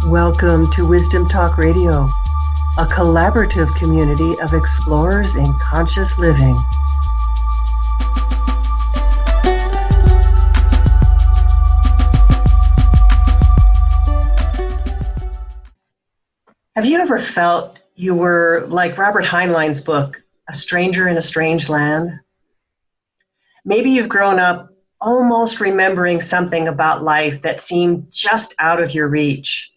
Welcome to Wisdom Talk Radio, a collaborative community of explorers in conscious living. Have you ever felt you were like Robert Heinlein's book, A Stranger in a Strange Land? Maybe you've grown up almost remembering something about life that seemed just out of your reach.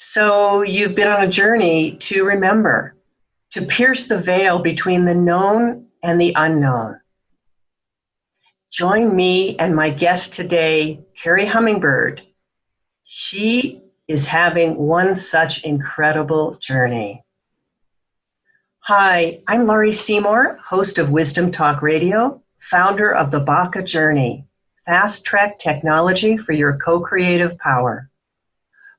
So you've been on a journey to remember, to pierce the veil between the known and the unknown. Join me and my guest today, Kerri Hummingbird. She is having one such incredible journey. Hi, I'm Laurie Seymour, host of Wisdom Talk Radio, founder of the Baka Journey, fast-track technology for your co-creative power.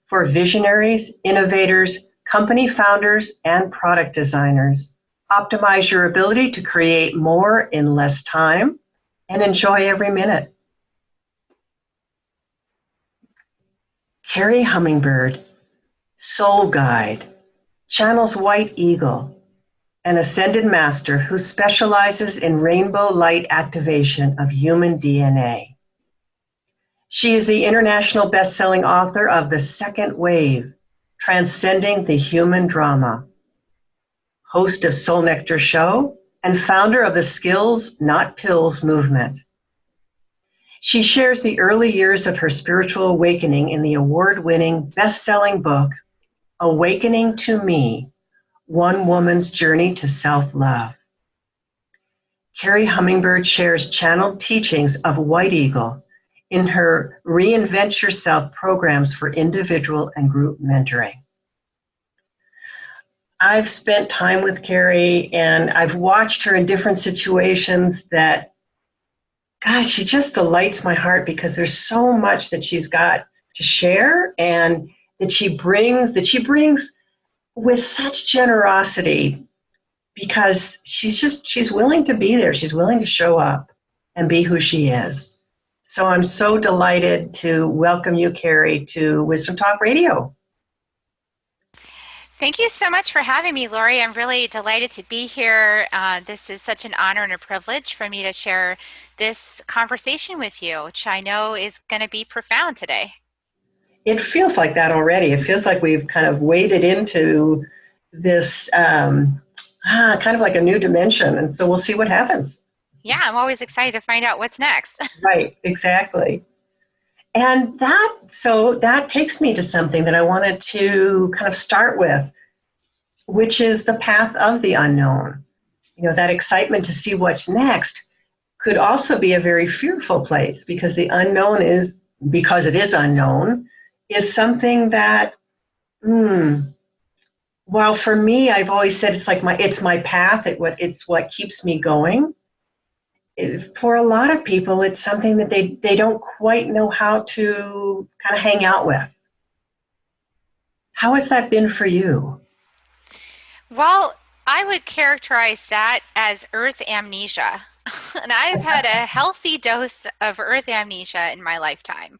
For visionaries, innovators, company founders, and product designers, optimize your ability to create more in less time and enjoy every minute. Kerri Hummingbird, soul guide, channels white eagle, an ascended master who specializes in rainbow light activation of human DNA. She is the international bestselling author of The Second Wave, Transcending the Human Drama, host of Soul Nectar Show, and founder of the Skills, Not Pills movement. She shares the early years of her spiritual awakening in the award-winning best-selling book, Awakening to Me, One Woman's Journey to Self-Love. Kerri Hummingbird shares channeled teachings of White Eagle in her Reinvent Yourself programs for individual and group mentoring. I've spent time with Kerri and I've watched her in different situations that, gosh, she just delights my heart because there's so much that she's got to share and that she brings with such generosity because she's willing to be there. She's willing to show up and be who she is. So I'm so delighted to welcome you, Kerri, to Wisdom Talk Radio. Thank you so much for having me, Laurie. I'm really delighted to be here. This is such an honor and a privilege for me to share this conversation with you, which I know is going to be profound today. It feels like that already. It feels like we've kind of waded into this kind of like a new dimension. And so we'll see what happens. Yeah, I'm always excited to find out what's next. Right, exactly. And that takes me to something that I wanted to kind of start with, which is the path of the unknown. You know, that excitement to see what's next could also be a very fearful place because the unknown is, because it is unknown, is something that, while for me, I've always said it's my path, it's what keeps me going. For a lot of people, it's something that they don't quite know how to kind of hang out with. How has that been for you? Well, I would characterize that as earth amnesia. And I've had a healthy dose of earth amnesia in my lifetime.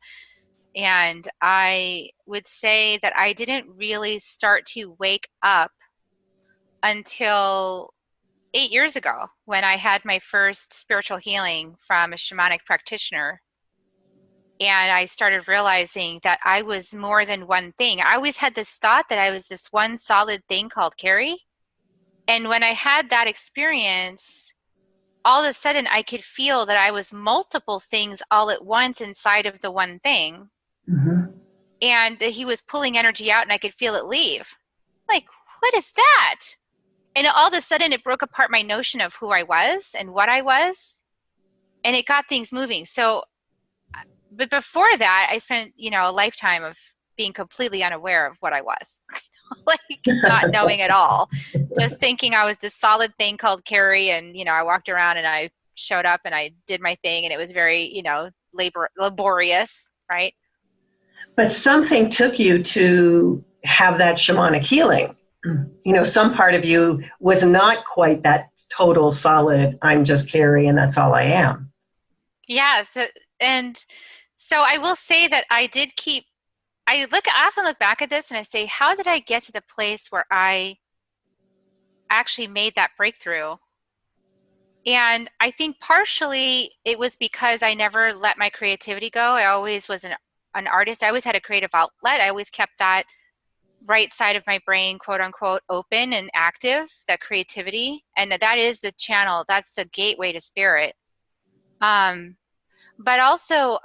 And I would say that I didn't really start to wake up until 8 years ago when I had my first spiritual healing from a shamanic practitioner. And I started realizing that I was more than one thing. I always had this thought that I was this one solid thing called Kerri. And when I had that experience, all of a sudden I could feel that I was multiple things all at once inside of the one thing. Mm-hmm. And that he was pulling energy out and I could feel it leave. Like, what is that? And all of a sudden, it broke apart my notion of who I was and what I was, and it got things moving. So, but before that, I spent, a lifetime of being completely unaware of what I was, like not knowing at all, just thinking I was this solid thing called Kerri, and, I walked around and I showed up and I did my thing, and it was very, laborious, right? But something took you to have that shamanic healing. Some part of you was not quite that total solid, I'm just Kerri and that's all I am. Yes. And so I will say that I I often look back at this and I say, how did I get to the place where I actually made that breakthrough? And I think partially it was because I never let my creativity go. I always was an artist. I always had a creative outlet. I always kept that right side of my brain, quote unquote, open and active, that creativity. And that is the channel. That's the gateway to spirit. But also,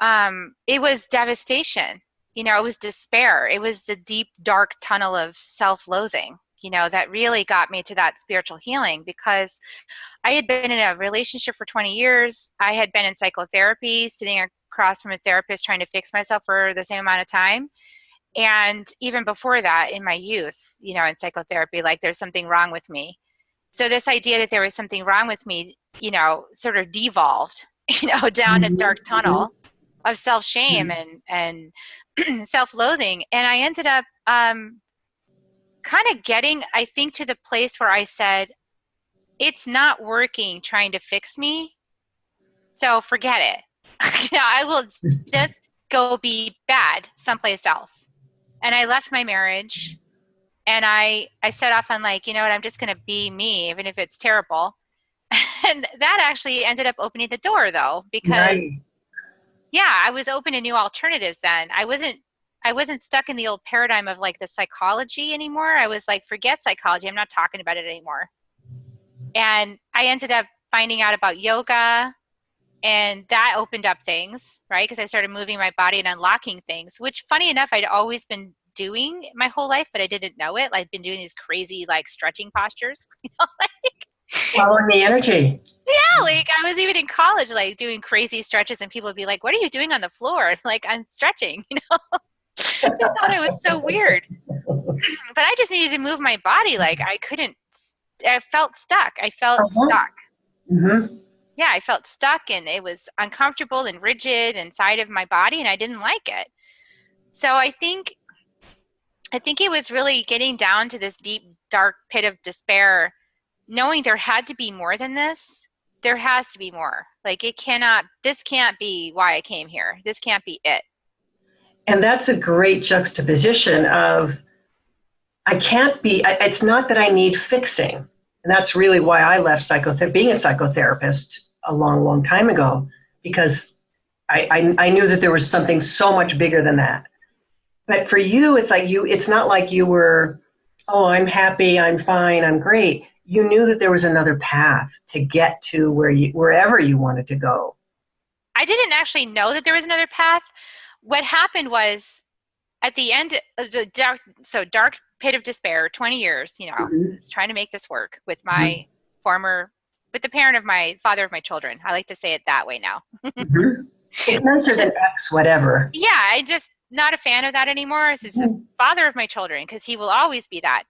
it was devastation. It was despair. It was the deep, dark tunnel of self-loathing, that really got me to that spiritual healing, because I had been in a relationship for 20 years. I had been in psychotherapy, sitting across from a therapist trying to fix myself for the same amount of time. And even before that, in my youth, in psychotherapy, like there's something wrong with me. So this idea that there was something wrong with me, sort of devolved, down a dark tunnel of self-shame and self-loathing. And I ended up kind of getting, I think, to the place where I said, it's not working trying to fix me, so forget it. I will just go be bad someplace else. And I left my marriage, and I set off on like, I'm just going to be me, even if it's terrible. And that actually ended up opening the door, though, because I was open to new alternatives then. I wasn't stuck in the old paradigm of like the psychology anymore. I was like, forget psychology. I'm not talking about it anymore. And I ended up finding out about yoga, and that opened up things, right? Because I started moving my body and unlocking things, which, funny enough, I'd always been doing my whole life, but I didn't know it. I'd been doing these crazy like stretching postures, like following the energy. Yeah, like I was even in college, like doing crazy stretches, and people would be like, "What are you doing on the floor?" I'm like, "I'm stretching," I thought it was so weird, but I just needed to move my body. Like I felt stuck. Stuck. Mm-hmm. Yeah, I felt stuck, and it was uncomfortable and rigid inside of my body, and I didn't like it. So I think it was really getting down to this deep, dark pit of despair, knowing there had to be more than this. There has to be more. Like this can't be why I came here. This can't be it. And that's a great juxtaposition of, it's not that I need fixing. And that's really why I left being a psychotherapist a long, long time ago, because I knew that there was something so much bigger than that. But for you, it's not like you were, oh, I'm happy, I'm fine, I'm great. You knew that there was another path to get to wherever you wanted to go. I didn't actually know that there was another path. What happened was, at the end of the dark pit of despair, 20 years, was trying to make this work with my with the parent of my father of my children. I like to say it that way now. It's nicer than X whatever. Yeah, I just not a fan of that anymore. This is the father of my children, because he will always be that.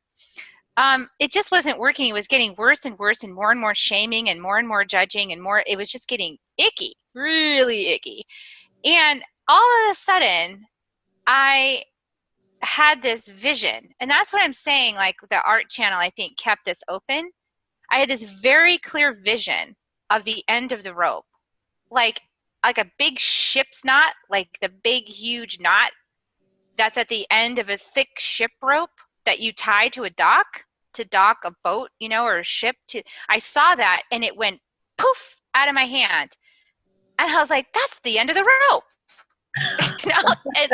It just wasn't working. It was getting worse and worse, and more shaming, and more judging, and more. It was just getting icky, really icky. And all of a sudden, I had this vision, and that's what I'm saying. Like the art channel, I think, kept us open. I had this very clear vision of the end of the rope, like a big ship's knot, like the big, huge knot that's at the end of a thick ship rope that you tie to a dock to dock a boat, or a ship to. I saw that, and it went poof out of my hand, and I was like, "That's the end of the rope." And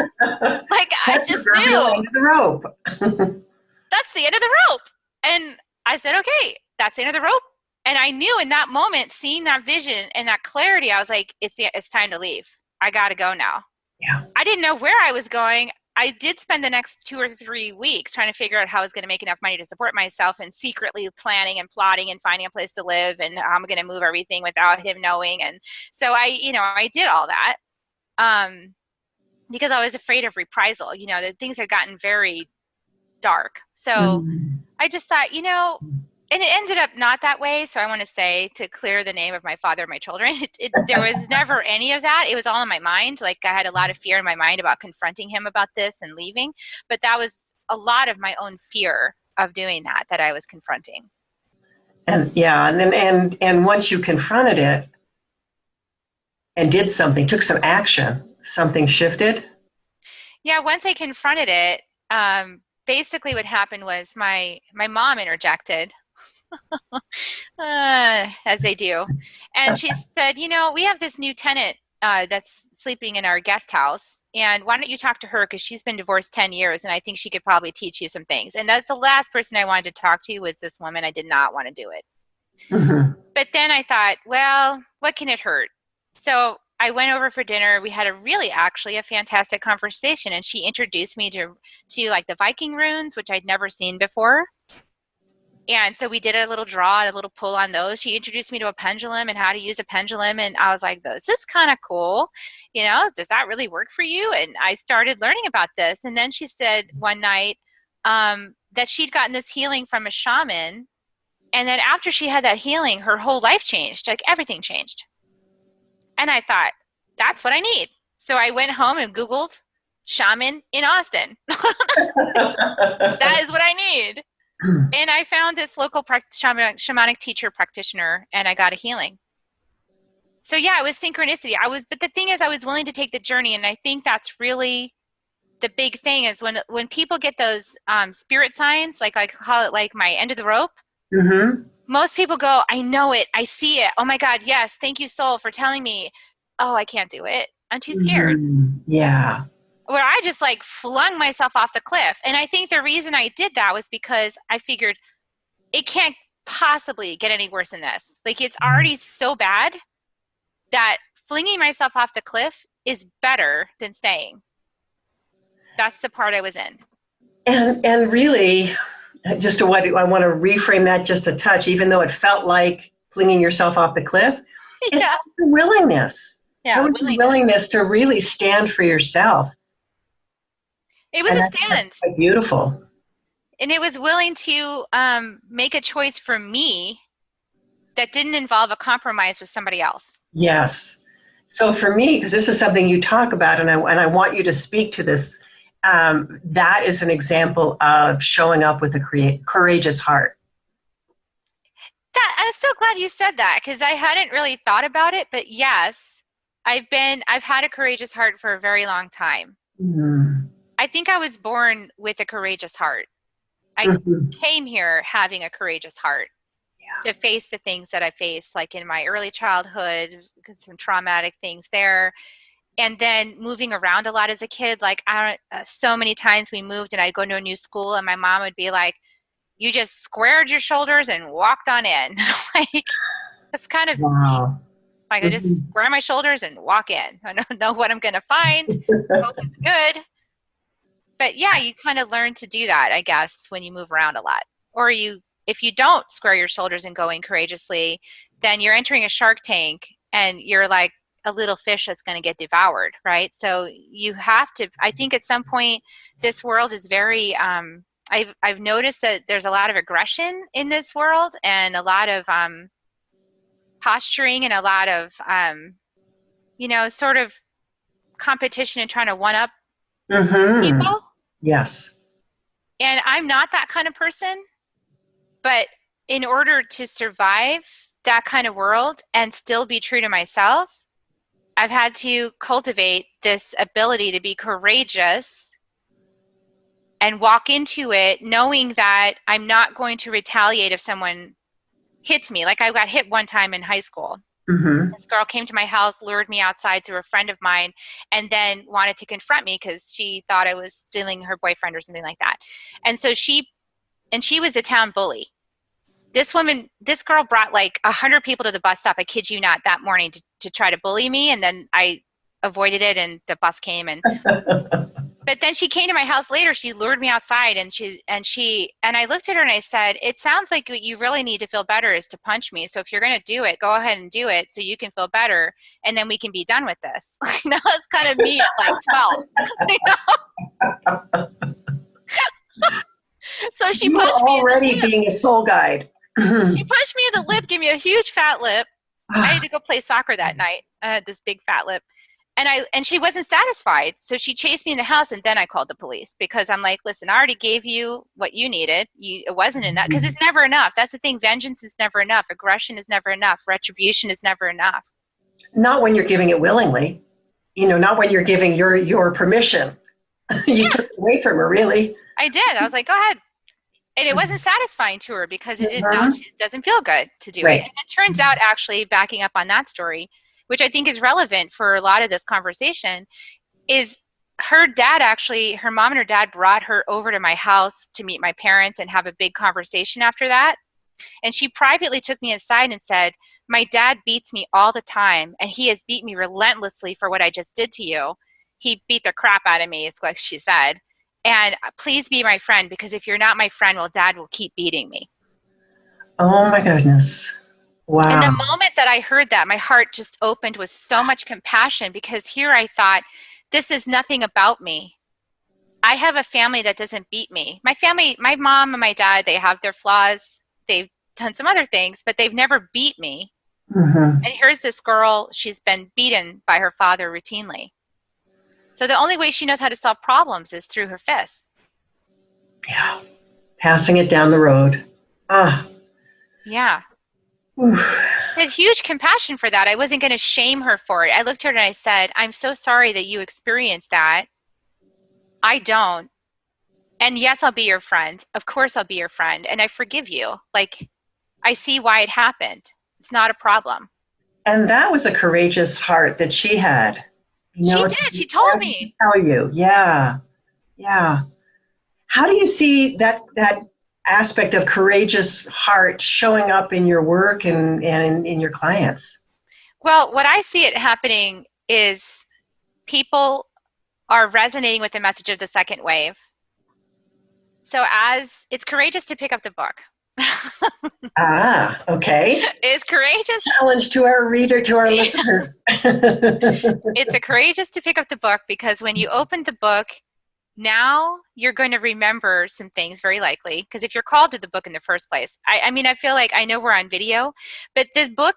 like I just knew end of the rope. That's the end of the rope. And I said, "Okay, that's the end of the rope." And I knew in that moment, seeing that vision and that clarity, I was like, it's time to leave. I got to go now. Yeah. I didn't know where I was going. I did spend the next 2 or 3 weeks trying to figure out how I was going to make enough money to support myself, and secretly planning and plotting and finding a place to live, and how I'm going to move everything without him knowing. And so I did all that because I was afraid of reprisal. The things had gotten very dark. So I just thought, and it ended up not that way. So I want to say, to clear the name of my father and my children, there was never any of that. It was all in my mind. Like I had a lot of fear in my mind about confronting him about this and leaving. But that was a lot of my own fear of doing that I was confronting. And and once you confronted it and did something, took some action, something shifted. Yeah, once I confronted it, basically what happened was my mom interjected, as they do, and she said, "You know, we have this new tenant that's sleeping in our guest house, and why don't you talk to her because she's been divorced 10 years, and I think she could probably teach you some things." And that's the last person I wanted to talk to was this woman. I did not want to do it. Mm-hmm. But then I thought, well, what can it hurt? So I went over for dinner. We had a really actually a fantastic conversation, and she introduced me to like the Viking runes, which I'd never seen before. And so we did a little draw, a little pull on those. She introduced me to a pendulum and how to use a pendulum, and I was like, this is kind of cool. You know, does that really work for you? And I started learning about this. And then she said one night that she'd gotten this healing from a shaman. And then after she had that healing, her whole life changed, like everything changed. And I thought, that's what I need. So I went home and Googled shaman in Austin. That is what I need. And I found this local shamanic teacher practitioner, and I got a healing. So yeah, it was synchronicity. But the thing is, I was willing to take the journey, and I think that's really the big thing is when people get those spirit signs, like I call it like my end of the rope. Mm-hmm. Most people go, I know it, I see it. Oh my God, yes, thank you, soul, for telling me. Oh, I can't do it. I'm too scared. Mm-hmm. Yeah. Where I just like flung myself off the cliff. And I think the reason I did that was because I figured it can't possibly get any worse than this. Like it's already so bad that flinging myself off the cliff is better than staying. That's the part I was in. And really, just to what I want to reframe that just a touch, even though it felt like flinging yourself off the cliff, is Yeah. the willingness. Yeah. The willingness to really stand for yourself. It was a stand. That's quite beautiful. And it was willing to make a choice for me that didn't involve a compromise with somebody else. Yes. So for me, because this is something you talk about, and I want you to speak to this, that is an example of showing up with a courageous heart. I'm so glad you said that because I hadn't really thought about it. But yes, I've had a courageous heart for a very long time. Mm-hmm. I think I was born with a courageous heart. I came here having a courageous heart to face the things that I faced, like in my early childhood, some traumatic things there. And then moving around a lot as a kid, like so many times we moved and I'd go to a new school and my mom would be like, you just squared your shoulders and walked on in. Like, that's kind of wow. Like I just square my shoulders and walk in. I don't know what I'm going to find. I hope it's good. But yeah, you kind of learn to do that, I guess, when you move around a lot. Or if you don't square your shoulders and go in courageously, then you're entering a shark tank and you're like a little fish that's going to get devoured, right? So you have to, I think at some point, this world is very, I've noticed that there's a lot of aggression in this world and a lot of posturing and a lot of, sort of competition and trying to one up people. Yes. And I'm not that kind of person, but in order to survive that kind of world and still be true to myself, I've had to cultivate this ability to be courageous and walk into it knowing that I'm not going to retaliate if someone hits me. Like I got hit one time in high school. This girl came to my house, lured me outside through a friend of mine, and then wanted to confront me because she thought I was stealing her boyfriend or something like that. And so she was the town bully. This girl brought like 100 people to the bus stop, I kid you not, that morning to try to bully me. And then I avoided it and the bus came but then she came to my house later. She lured me outside and I looked at her and I said, it sounds like what you really need to feel better is to punch me. So if you're going to do it, go ahead and do it so you can feel better. And then we can be done with this. That was kind of me at like 12. So she punched me already being a soul guide. She punched me in the lip, gave me a huge fat lip. I had to go play soccer that night. I had this big fat lip. And she wasn't satisfied. So she chased me in the house and then I called the police because I'm like, listen, I already gave you what you needed. It wasn't enough because it's never enough. That's the thing. Vengeance is never enough. Aggression is never enough. Retribution is never enough. Not when you're giving it willingly, not when you're giving your permission. You took it away from her, really. I did. I was like, go ahead. And it wasn't satisfying to her because it didn't. Now she doesn't feel good to do it. Right. And it turns out, actually, backing up on that story, which I think is relevant for a lot of this conversation, is her dad actually, her mom and her dad brought her over to my house to meet my parents and have a big conversation after that. And she privately took me aside and said, my dad beats me all the time, and he has beat me relentlessly for what I just did to you. He beat the crap out of me, is what she said. And please be my friend, because if you're not my friend, well, dad will keep beating me. Oh my goodness. Wow. And the moment that I heard that, my heart just opened with so much compassion, because here I thought, this is nothing about me. I have a family that doesn't beat me. My family, my mom and my dad, they have their flaws. They've done some other things, but they've never beat me. And here's this girl, she's been beaten by her father routinely. So the only way she knows how to solve problems is through her fists. Yeah. Passing it down the road. Ah. Yeah. Oof. I had huge compassion for that. I wasn't going to shame her for it. I looked at her and I said, I'm so sorry that you experienced that. I don't. And yes, I'll be your friend. Of course I'll be your friend. And I forgive you. Like, I see why it happened. It's not a problem. And that was a courageous heart that she had. You know, she did. She told me. Tell you. Yeah. Yeah. How do you see that aspect of courageous heart showing up in your work and in your clients? Well, what I see it happening is people are resonating with the message of the second wave. So as it's courageous to pick up the book. Okay. It's courageous. Challenge to our reader, to our listeners. It's a courageous to pick up the book, because when you open the book, now you're going to remember some things, very likely, because if you're called to the book in the first place, I mean, I feel like, I know we're on video, but this book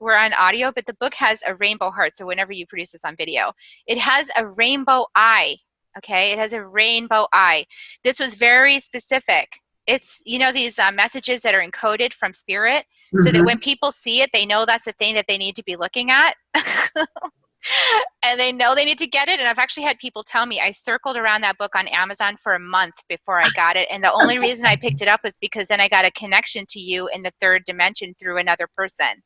we're on audio, but the book has a rainbow heart. So whenever you produce this on video, it has a rainbow eye. Okay. It has a rainbow eye. This was very specific. It's, you know, these messages that are encoded from spirit, so that when people see it, they know that's the thing that they need to be looking at. And they know they need to get it. And I've actually had people tell me, I circled around that book on Amazon for a month before I got it. And the only reason I picked it up was because then I got a connection to you in the third dimension through another person.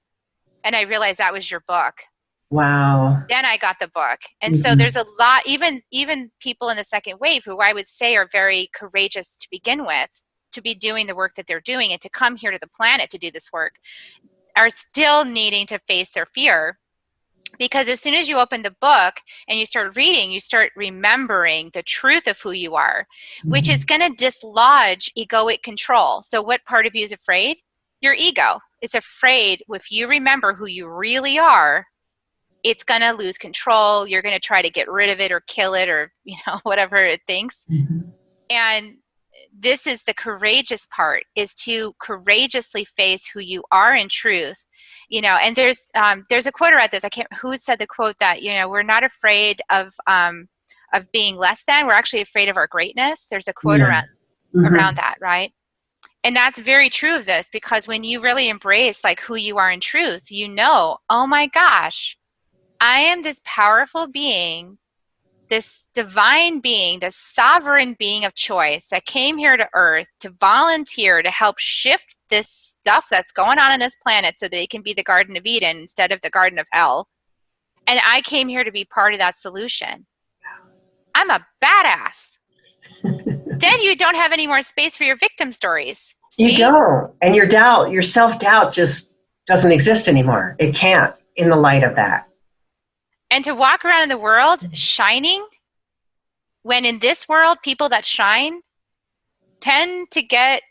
And I realized that was your book. Wow. Then I got the book. And so there's a lot, even people in the second wave, who I would say are very courageous to begin with, to be doing the work that they're doing and to come here to the planet to do this work, are still needing to face their fear. Because as soon as you open the book and you start reading, you start remembering the truth of who you are, which is going to dislodge egoic control. So what part of you is afraid? Your ego. It's afraid if you remember who you really are, it's going to lose control. You're going to try to get rid of it or kill it, or, you know, whatever it thinks. And this is the courageous part, is to courageously face who you are in truth. You know, and there's a quote around this. Who said the quote that, you know, we're not afraid of being less than, we're actually afraid of our greatness. There's a quote around that, right? And that's very true of this, because when you really embrace like who you are in truth, you know, oh my gosh, I am this powerful being, this divine being, this sovereign being of choice that came here to earth to volunteer to help shift this stuff that's going on this planet so that it can be the Garden of Eden instead of the Garden of Hell. And I came here to be part of that solution. I'm a badass. Then you don't have any more space for your victim stories. See? You don't. And your self-doubt just doesn't exist anymore. It can't, in the light of that. And to walk around in the world shining, when in this world, people that shine tend to get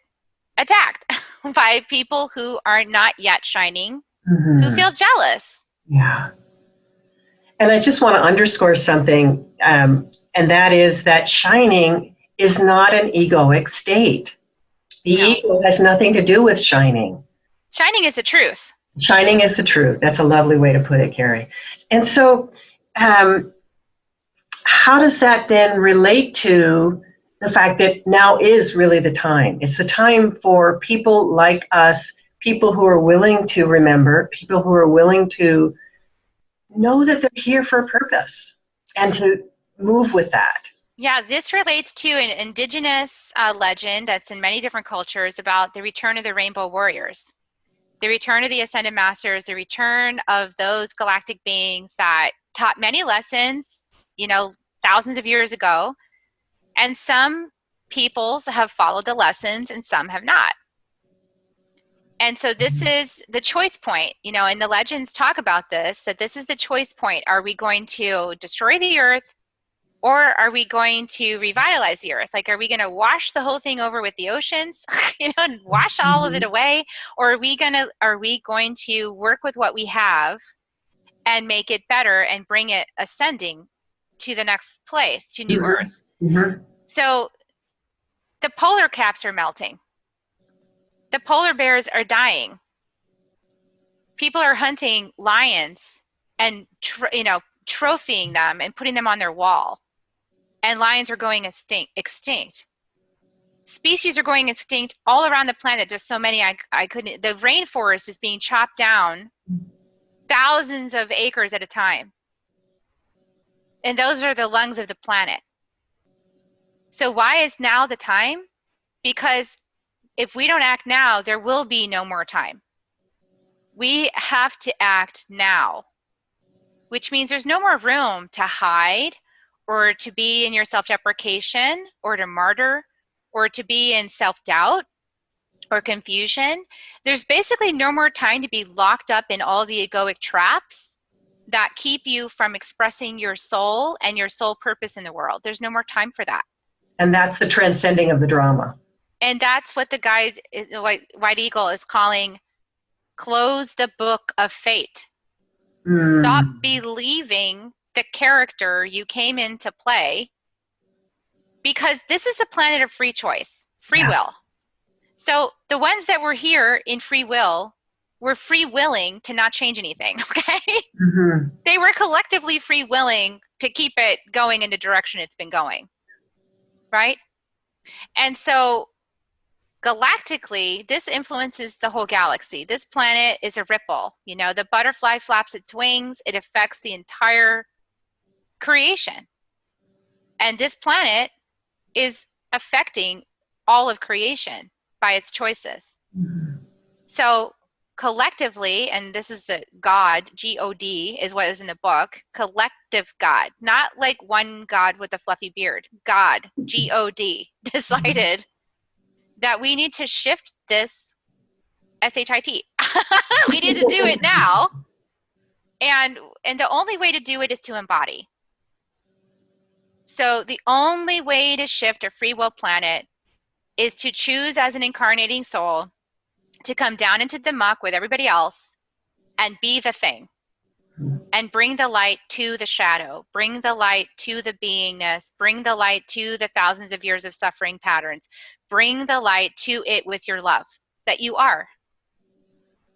attacked by people who are not yet shining, who feel jealous. Yeah. And I just want to underscore something, and that is that shining is not an egoic state. The ego has nothing to do with shining. Shining is the truth. Shining is the truth. That's a lovely way to put it, Kerri. And so how does that then relate to the fact that now is really the time? It's the time for people like us, people who are willing to remember, people who are willing to know that they're here for a purpose and to move with that. Yeah, this relates to an indigenous legend that's in many different cultures about the return of the rainbow warriors, the return of the ascended masters, the return of those galactic beings that taught many lessons, thousands of years ago. And some peoples have followed the lessons and some have not. And so this is the choice point, and the legends talk about this, that this is the choice point. Are we going to destroy the earth, or are we going to revitalize the earth? Like, are we going to wash the whole thing over with the oceans, and wash all of it away? Or are we going to work with what we have and make it better and bring it ascending to the next place, to new earth? So the polar caps are melting. The polar bears are dying. People are hunting lions and trophying them and putting them on their wall. And lions are going extinct. Species are going extinct all around the planet. There's so many I couldn't. The rainforest is being chopped down thousands of acres at a time. And those are the lungs of the planet. So why is now the time? Because if we don't act now, there will be no more time. We have to act now, which means there's no more room to hide or to be in your self-deprecation or to martyr or to be in self-doubt or confusion. There's basically no more time to be locked up in all the egoic traps that keep you from expressing your soul and your soul purpose in the world. There's no more time for that. And that's the transcending of the drama. And that's what the guide, White Eagle, is calling close the book of fate. Stop believing the character you came in to play, because this is a planet of free choice, free will. So the ones that were here in free will were free willing to not change anything, okay? They were collectively free willing to keep it going in the direction it's been going, right? And so galactically, this influences the whole galaxy. This planet is a ripple. The butterfly flaps its wings. It affects the entire creation. And this planet is affecting all of creation by its choices. So collectively, and this is the God, G-O-D, is what is in the book, collective God, not like one God with a fluffy beard. God, G-O-D, decided that we need to shift this S-H-I-T. We need to do it now. And the only way to do it is to embody. So the only way to shift a free will planet is to choose as an incarnating soul to come down into the muck with everybody else and be the thing. And bring the light to the shadow, bring the light to the beingness, bring the light to the thousands of years of suffering patterns, bring the light to it with your love that you are.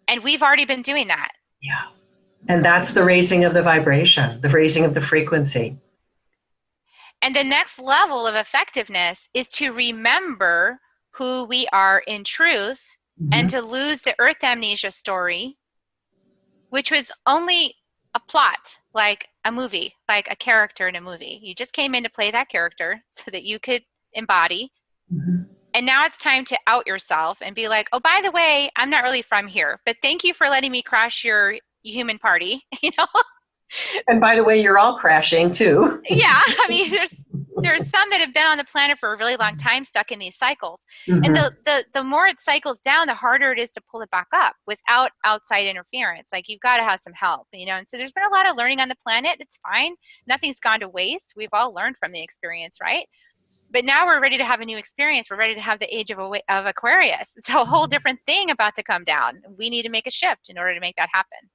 And we've already been doing that. Yeah. And that's the raising of the vibration, the raising of the frequency. And the next level of effectiveness is to remember who we are in truth and to lose the Earth amnesia story, which was only a plot, like a movie, like a character in a movie. You just came in to play that character so that you could embody. And now it's time to out yourself and be like, oh, by the way, I'm not really from here, but thank you for letting me crash your human party, And by the way, you're all crashing too. Yeah, I mean, there's some that have been on the planet for a really long time, stuck in these cycles. And the more it cycles down, the harder it is to pull it back up without outside interference. Like, you've got to have some help, And so there's been a lot of learning on the planet. It's fine. Nothing's gone to waste. We've all learned from the experience, right? But now we're ready to have a new experience. We're ready to have the age of Aquarius. It's a whole different thing about to come down. We need to make a shift in order to make that happen.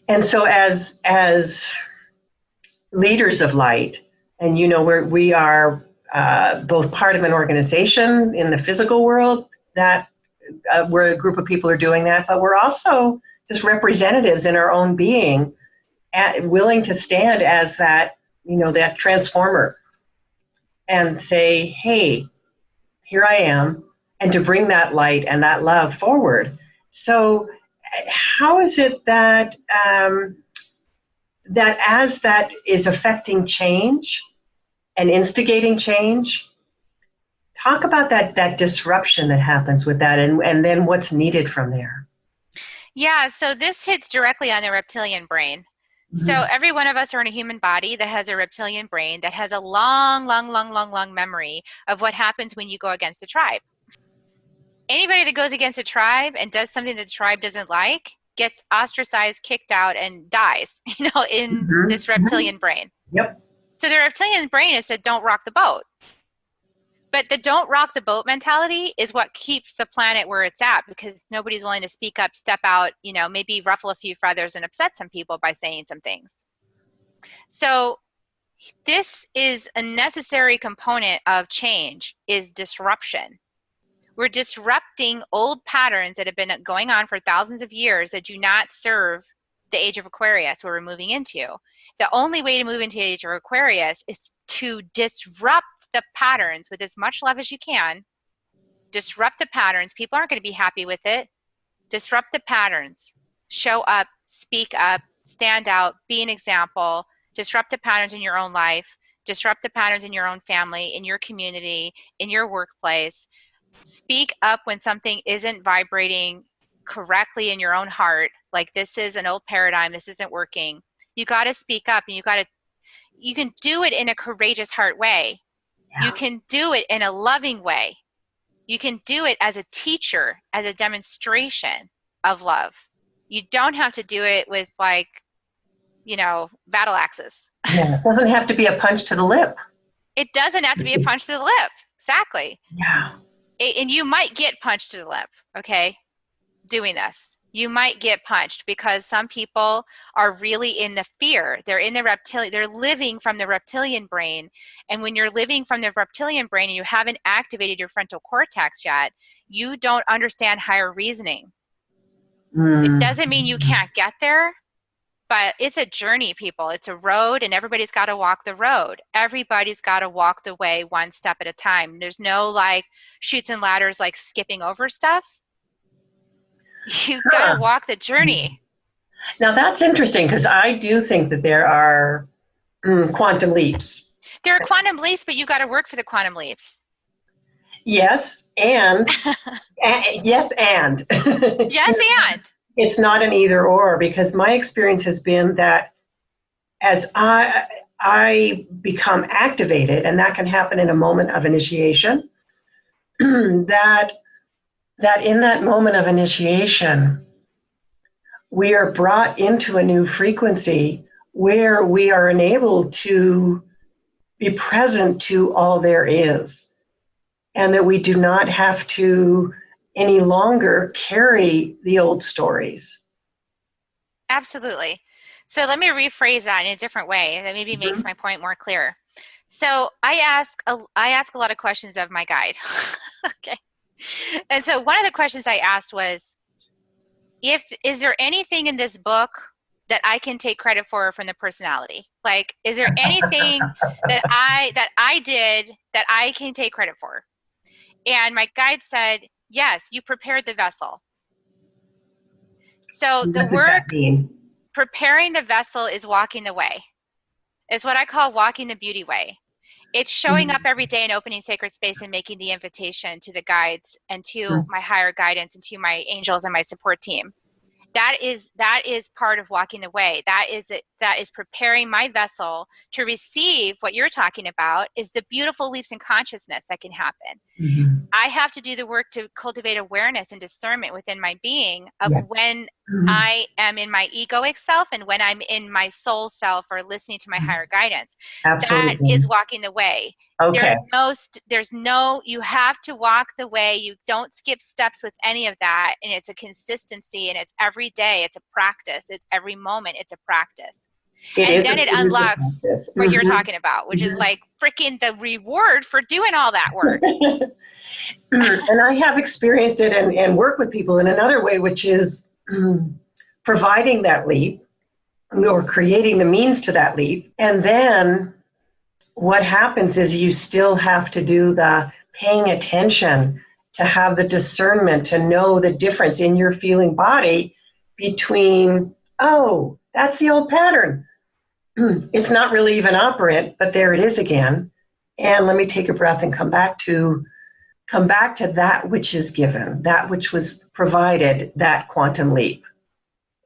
And so as leaders of light, and we are both part of an organization in the physical world that where a group of people are doing that, but we're also just representatives in our own being, willing to stand as that, that transformer and say, hey, here I am, and to bring that light and that love forward. So how is it that that as that is affecting change, and instigating change. Talk about that disruption that happens with that, and then what's needed from there. Yeah, so this hits directly on the reptilian brain. So every one of us are in a human body that has a reptilian brain that has a long memory of what happens when you go against a tribe. Anybody that goes against a tribe and does something that the tribe doesn't like gets ostracized, kicked out, and dies, in this reptilian brain. Yep. So the reptilian brain is said, don't rock the boat. But the don't rock the boat mentality is what keeps the planet where it's at, because nobody's willing to speak up, step out, maybe ruffle a few feathers and upset some people by saying some things. So this is a necessary component of change, is disruption. We're disrupting old patterns that have been going on for thousands of years that do not serve the age of Aquarius, where we're moving into. The only way to move into the age of Aquarius is to disrupt the patterns with as much love as you can. Disrupt the patterns. People aren't going to be happy with it. Disrupt the patterns. Show up, speak up, stand out, be an example. Disrupt the patterns in your own life. Disrupt the patterns in your own family, in your community, in your workplace. Speak up when something isn't vibrating correctly in your own heart. Like, this is an old paradigm, this isn't working. You got to speak up, and you can do it in a courageous heart way. Yeah. You can do it in a loving way. You can do it as a teacher, as a demonstration of love. You don't have to do it with battle axes. Yeah, it doesn't have to be a punch to the lip. It doesn't have to be a punch to the lip. Exactly. Yeah. And you might get punched to the lip, okay, doing this. You might get punched because some people are really in the fear. They're in the reptilian. They're living from the reptilian brain. And when you're living from the reptilian brain and you haven't activated your frontal cortex yet, you don't understand higher reasoning. It doesn't mean you can't get there, but it's a journey, people. It's a road, and everybody's got to walk the road. Everybody's got to walk the way one step at a time. There's no chutes and ladders, skipping over stuff. You got to walk the journey. Now that's interesting, because I do think that there are quantum leaps. There are quantum leaps, but you got to work for the quantum leaps. Yes, and yes, and yes, and it's not an either or, because my experience has been that as I become activated, and that can happen in a moment of initiation, that in that moment of initiation, we are brought into a new frequency where we are enabled to be present to all there is, and that we do not have to any longer carry the old stories. Absolutely. So let me rephrase that in a different way that maybe makes my point more clear. So I ask a lot of questions of my guide. Okay. And so one of the questions I asked was, is there anything in this book that I can take credit for from the personality? Is there anything that I did that I can take credit for? And my guide said, yes, you prepared the vessel. So the work, preparing the vessel, is walking the way. It's what I call walking the beauty way. It's showing up every day and opening sacred space and making the invitation to the guides and to my higher guidance and to my angels and my support team. That is part of walking the way. That is preparing my vessel to receive what you're talking about, is the beautiful leaps in consciousness that can happen. I have to do the work to cultivate awareness and discernment within my being of when I am in my egoic self and when I'm in my soul self, or listening to my higher guidance. Absolutely. That is walking the way. Okay. You have to walk the way. You don't skip steps with any of that. And it's a consistency, and it's every day. It's a practice. It's every moment. It's a practice. It unlocks what you're talking about, which is freaking the reward for doing all that work. And I have experienced it and work with people in another way, which is providing that leap, or creating the means to that leap. And then what happens is you still have to do the paying attention, to have the discernment, to know the difference in your feeling body between, oh, that's the old pattern. It's not really even operant, but there it is again. And let me take a breath and come back to that which is given, that which was provided, that quantum leap.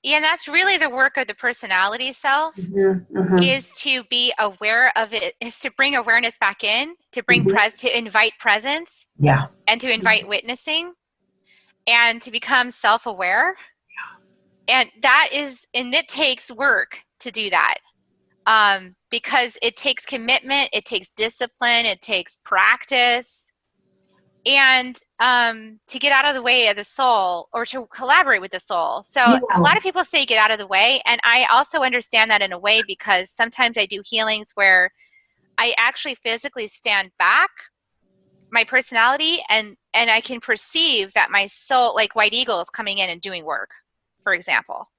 Yeah, and that's really the work of the personality self, Mm-hmm. is to be aware of it, is to bring awareness back in, to bring Mm-hmm. to invite presence Yeah. and to invite witnessing and to become self-aware. And it takes work to do that. Because it takes commitment, it takes discipline, it takes practice, and to get out of the way of the soul, or to collaborate with the soul. So Yeah. a lot of people say get out of the way, and I also understand that in a way, because sometimes I do healings where I actually physically stand back my personality, and I can perceive that my soul, like White Eagle, is coming in and doing work, for example.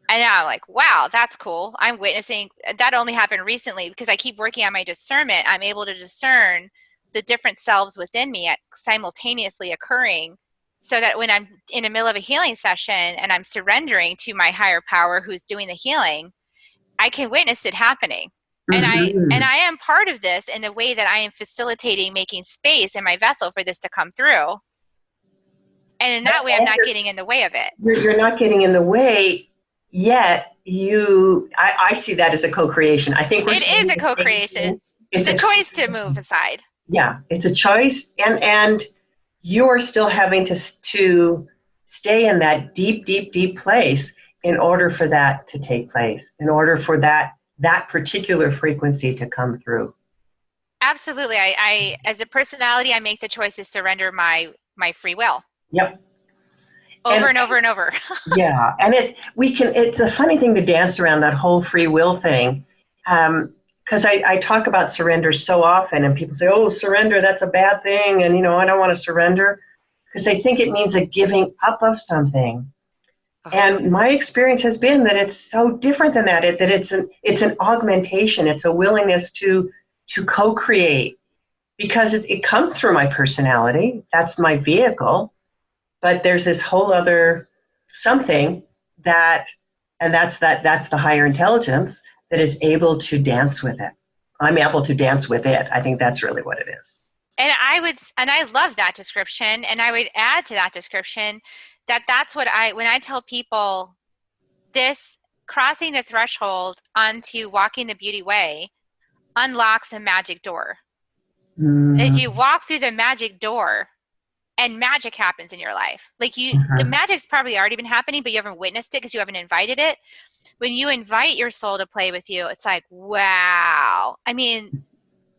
And now I'm like, wow, that's cool. I'm witnessing. That only happened recently because I keep working on my discernment. I'm able to discern the different selves within me simultaneously occurring, so that when I'm in the middle of a healing session and I'm surrendering to my higher power who's doing the healing, I can witness it happening. And Mm-hmm. I am part of this in the way that I am facilitating, making space in my vessel for this to come through. And in that way, I'm not getting in the way of it. You're not getting in the way, yet I see that as a co-creation. I think we're It is saying a the same co-creation. thing. It's a choice to move aside. Yeah, it's a choice, and you are still having to stay in that deep, deep, deep place in order for that to take place, in order for that particular frequency to come through. Absolutely. I as a personality, I make the choice to surrender my free will Yep. over and over and over. Yeah, and it's a funny thing to dance around that whole free will thing. Because I talk about surrender so often, and people say, oh, surrender, that's a bad thing. And, I don't want to surrender, because they think it means a giving up of something. And my experience has been that it's so different than that, that it's an augmentation. It's a willingness to co-create, because it comes through my personality. That's my vehicle. But there's this whole other something that's the higher intelligence that is able to dance with it. I'm able to dance with it. I think that's really what it is. And I love that description. And I would add to that description that's what when I tell people this, crossing the threshold onto walking the beauty way unlocks a magic door. If you walk through the magic door, and magic happens in your life. Like the magic's probably already been happening, but you haven't witnessed it because you haven't invited it. When you invite your soul to play with you, it's like, wow. I mean,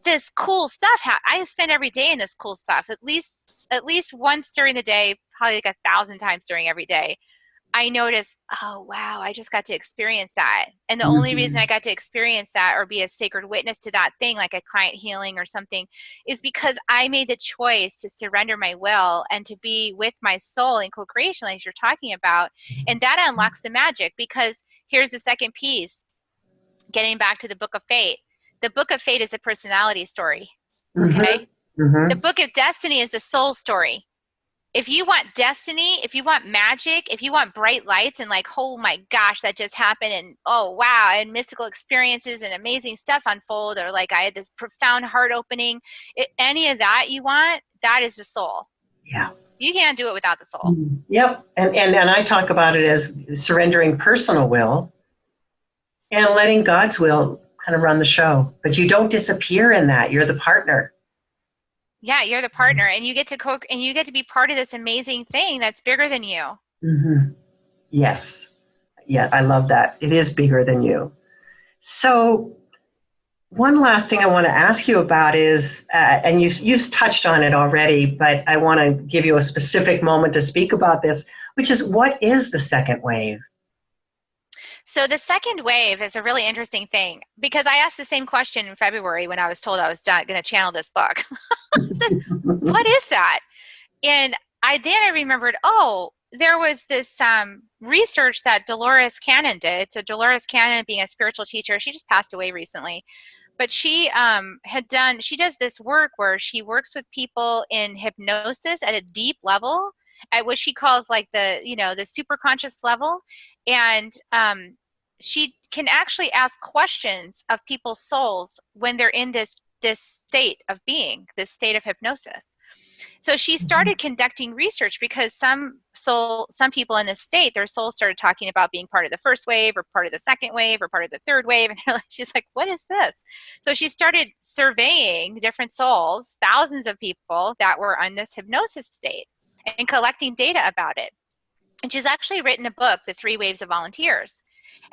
this cool stuff. I spend every day in this cool stuff, at least once during the day, probably like 1,000 times during every day. I notice, oh, wow, I just got to experience that. And the only reason I got to experience that or be a sacred witness to that thing, like a client healing or something, is because I made the choice to surrender my will and to be with my soul in co-creation, like you're talking about. And that unlocks the magic, because here's the second piece, getting back to the Book of Fate. The Book of Fate is a personality story, okay? The Book of Destiny is the soul story. If you want destiny, if you want magic, if you want bright lights and like, oh my gosh, that just happened, and oh wow, and mystical experiences and amazing stuff unfold, or like I had this profound heart opening, any of that you want, that is the soul. Yeah. You can't do it without the soul. Yep. And I talk about it as surrendering personal will and letting God's will kind of run the show. But you don't disappear in that. You're the partner. Yeah, you're the partner, and you get to be part of this amazing thing that's bigger than you. Yes. Yeah, I love that. It is bigger than you. So one last thing I want to ask you about is, and you've touched on it already, but I want to give you a specific moment to speak about this, which is, what is the second wave? So the second wave is a really interesting thing, because I asked the same question in February when I was told I was going to channel this book. I said, what is that? And I remembered, there was this research that Dolores Cannon did. So Dolores Cannon, being a spiritual teacher, she just passed away recently. But she she does this work where she works with people in hypnosis at a deep level, at what she calls like the super conscious level. And she can actually ask questions of people's souls when they're in this this state of being, this state of hypnosis. So she started conducting research because some people in this state, their souls started talking about being part of the first wave or part of the second wave or part of the third wave. And she's like, what is this? So she started surveying different souls, thousands of people that were on this hypnosis state, and collecting data about it. And she's actually written a book, The 3 Waves of Volunteers.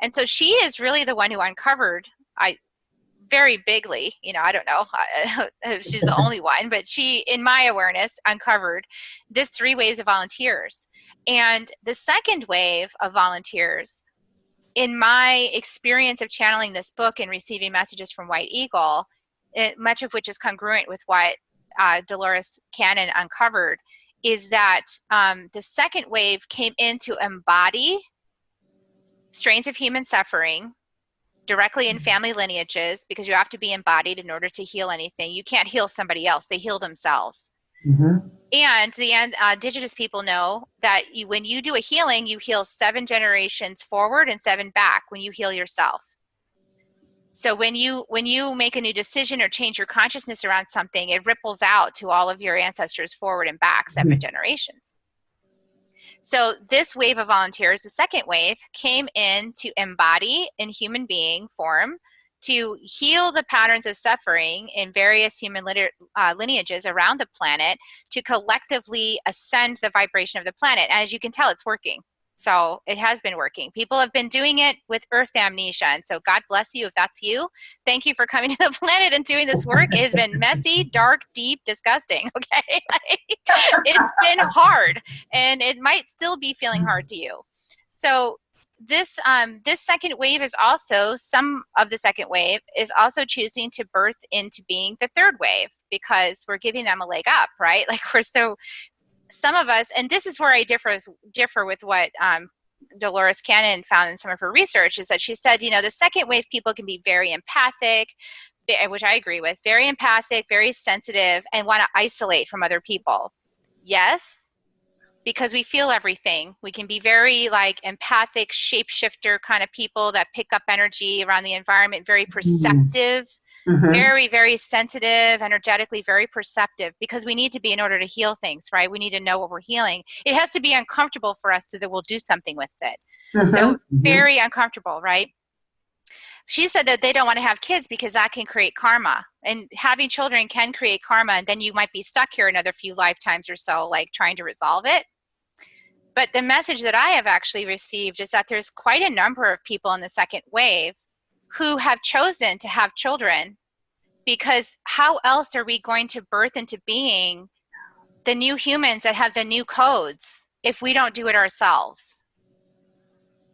And so she is really the one who uncovered, very bigly, I don't know if she's the only one, but she, in my awareness, uncovered this 3 waves of volunteers. And the second wave of volunteers, in my experience of channeling this book and receiving messages from White Eagle, much of which is congruent with what Dolores Cannon uncovered, is that the second wave came in to embody strains of human suffering directly in family lineages, because you have to be embodied in order to heal anything. You can't heal somebody else. They heal themselves. Mm-hmm. And the indigenous people know that when you do a healing, you heal 7 generations forward and 7 back when you heal yourself. So when you make a new decision or change your consciousness around something, it ripples out to all of your ancestors forward and back 7 generations. So this wave of volunteers, the second wave, came in to embody in human being form, to heal the patterns of suffering in various human lineages around the planet, to collectively ascend the vibration of the planet. And as you can tell, it's working. So it has been working. People have been doing it with Earth Amnesia. And so God bless you if that's you. Thank you for coming to the planet and doing this work. It has been messy, dark, deep, disgusting. Okay. It's been hard, and it might still be feeling hard to you. So this second wave is also, some of the second wave is also choosing to birth into being the third wave, because we're giving them a leg up, right? Like some of us, and this is where I differ with what Dolores Cannon found in some of her research, is that she said, the second wave people can be very empathic, which I agree with, very empathic, very sensitive, and want to isolate from other people. Yes, because we feel everything. We can be very empathic, shapeshifter kind of people that pick up energy around the environment, very perceptive, very, very sensitive, energetically very perceptive, because we need to be in order to heal things, right? We need to know what we're healing. It has to be uncomfortable for us so that we'll do something with it. So very uncomfortable, right? She said that they don't want to have kids because that can create karma, and having children can create karma, and then you might be stuck here another few lifetimes or so, trying to resolve it. But the message that I have actually received is that there's quite a number of people in the second wave who have chosen to have children, because how else are we going to birth into being the new humans that have the new codes if we don't do it ourselves?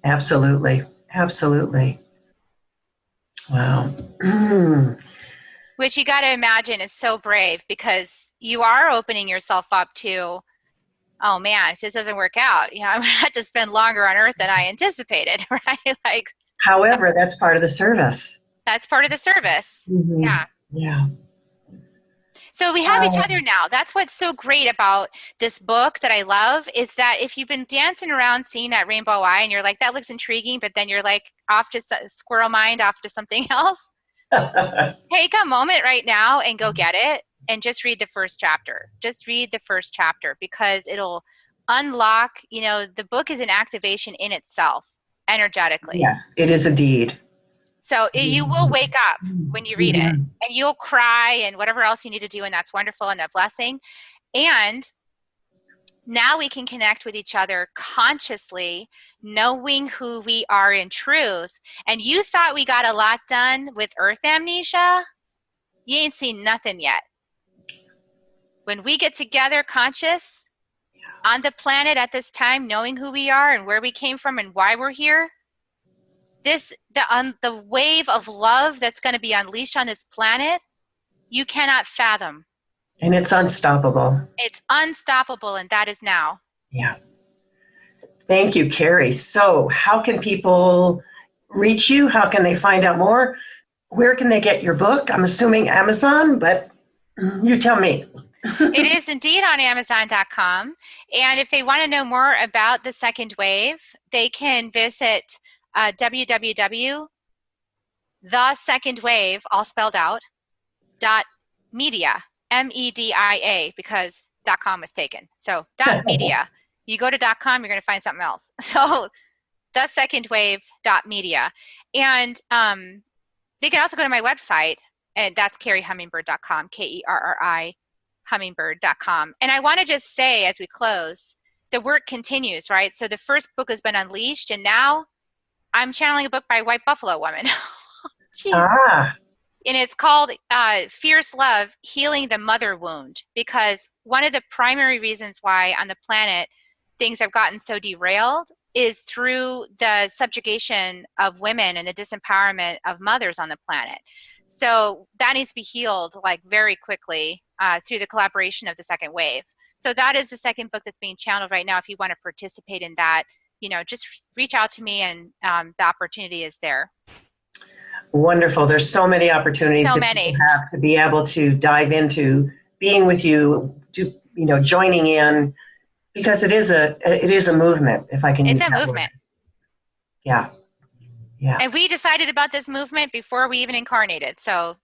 Absolutely. Absolutely. Wow. Which you got to imagine is so brave, because you are opening yourself up to, oh man, if this doesn't work out, I'm going to have to spend longer on Earth than I anticipated, right? However, that's part of the service. That's part of the service. Yeah. Yeah. So we have each other now. That's what's so great about this book that I love, is that if you've been dancing around seeing that rainbow eye and you're like, that looks intriguing, but then you're off to squirrel mind, off to something else, take a moment right now and go get it and just read the first chapter. Just read the first chapter, because it'll unlock, the book is an activation in itself, energetically. Yes, it is indeed. So you will wake up when you read it, and you'll cry and whatever else you need to do, and that's wonderful and a blessing. And now we can connect with each other consciously, knowing who we are in truth. And you thought we got a lot done with Earth Amnesia? You ain't seen nothing yet. When we get together conscious on the planet at this time, knowing who we are and where we came from and why we're here, the wave of love that's going to be unleashed on this planet, you cannot fathom. And it's unstoppable. It's unstoppable, and that is now. Yeah. Thank you, Kerri. So how can people reach you? How can they find out more? Where can they get your book? I'm assuming Amazon, but you tell me. It is indeed on Amazon.com. And if they want to know more about the second wave, they can visit www.thesecondwave, all spelled out, .media, MEDIA, because .com was taken. So .media. You go to .com, you're going to find something else. So that's Second Wave .media. And they can also go to my website, and that's kerrihummingbird.com, KERRI hummingbird.com. And I want to just say as we close, the work continues, right? So the first book has been unleashed, and now I'm channeling a book by a White Buffalo woman. Jeez. Ah. And it's called Fierce Love, Healing the Mother Wound, because one of the primary reasons why on the planet things have gotten so derailed is through the subjugation of women and the disempowerment of mothers on the planet. So that needs to be healed like very quickly through the collaboration of the second wave. So that is the second book that's being channeled right now. If you want to participate in that, just reach out to me, and the opportunity is there. Wonderful. There's so many opportunities so that many. people have to be able to dive into being with you, joining in, because it is a movement, if I can use that word. It's a movement. Yeah. Yeah. And we decided about this movement before we even incarnated. So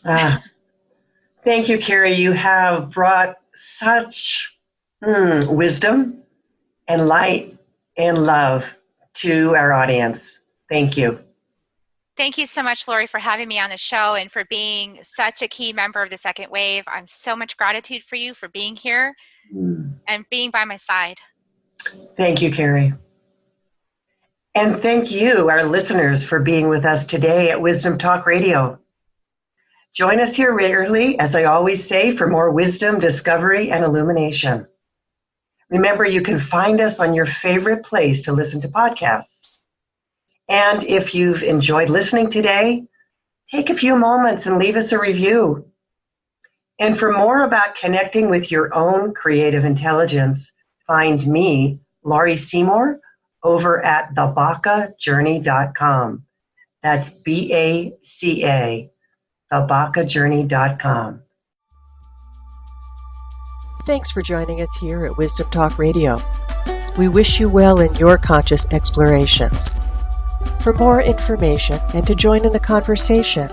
thank you, Kerri. You have brought such wisdom and light and love to our audience. Thank you. Thank you so much, Lori, for having me on the show and for being such a key member of the second wave. I'm so much gratitude for you for being here and being by my side. Thank you, Kerri. And thank you, our listeners, for being with us today at Wisdom Talk Radio. Join us here regularly, as I always say, for more wisdom, discovery, and illumination. Remember, you can find us on your favorite place to listen to podcasts. And if you've enjoyed listening today, take a few moments and leave us a review. And for more about connecting with your own creative intelligence, find me, Laurie Seymour, over at thebacajourney.com. That's BACA, thebacajourney.com. Thanks for joining us here at Wisdom Talk Radio. We wish you well in your conscious explorations. For more information and to join in the conversation,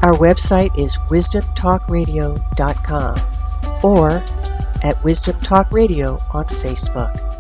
our website is wisdomtalkradio.com or at Wisdom Talk Radio on Facebook.